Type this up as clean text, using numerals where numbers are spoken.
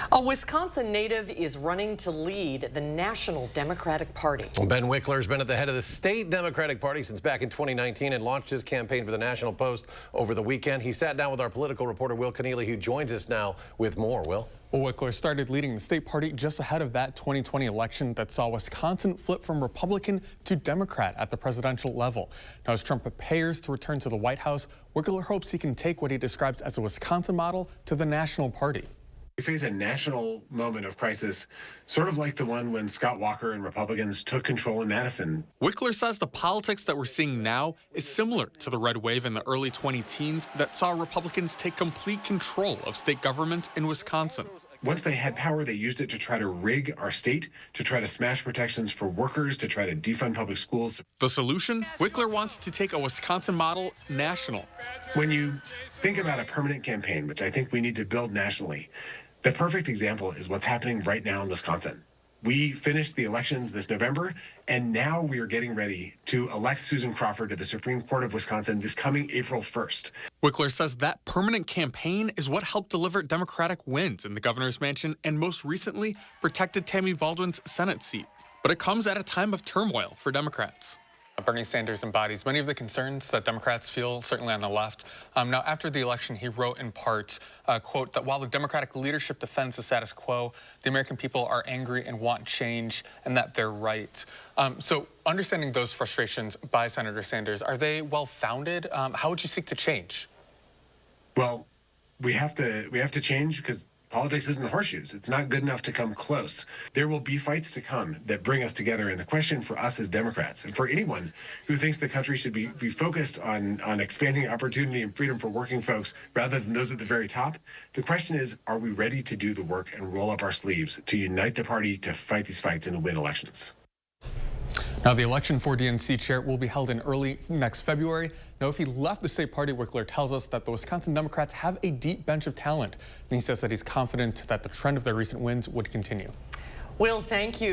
A Wisconsin native is running to lead the National Democratic Party. Well, Ben Wikler has been at the head of the state Democratic Party since back in 2019 and launched his campaign for the National Post over the weekend. He sat down with our political reporter, Will Keneally, who joins us now with more. Will? Well, Wikler started leading the state party just ahead of that 2020 election that saw Wisconsin flip from Republican to Democrat at the presidential level. Now, as Trump prepares to return to the White House, Wikler hopes he can take what he describes as a Wisconsin model to the national party. We face a national moment of crisis, sort of like the one when Scott Walker and Republicans took control in Madison. Wikler says the politics that we're seeing now is similar to the red wave in the early 2010s that saw Republicans take complete control of state government in Wisconsin. Once they had power, they used it to try to rig our state, to try to smash protections for workers, to try to defund public schools. The solution? Wikler wants to take a Wisconsin model national. When you think about a permanent campaign, which I think we need to build nationally, the perfect example is what's happening right now in Wisconsin. We finished the elections this November, and now we are getting ready to elect Susan Crawford to the Supreme Court of Wisconsin this coming April 1st. Wikler says that permanent campaign is what helped deliver Democratic wins in the governor's mansion and most recently protected Tammy Baldwin's Senate seat. But it comes at a time of turmoil for Democrats. Bernie Sanders embodies many of the concerns that Democrats feel, certainly on the left. Now, after the election, he wrote in part, quote, that while the Democratic leadership defends the status quo, the American people are angry and want change, and that they're right. So understanding those frustrations by Senator Sanders, are they well-founded? How would you seek to change? Well, we have to change because politics isn't horseshoes. It's not good enough to come close. There will be fights to come that bring us together. And the question for us as Democrats, and for anyone who thinks the country should be focused on expanding opportunity and freedom for working folks rather than those at the very top, the question is, are we ready to do the work and roll up our sleeves to unite the party to fight these fights and to win elections? Now, the election for DNC chair will be held in early next February. Now, if he left the state party, Wikler tells us that the Wisconsin Democrats have a deep bench of talent. And he says that he's confident that the trend of their recent wins would continue. Will, thank you.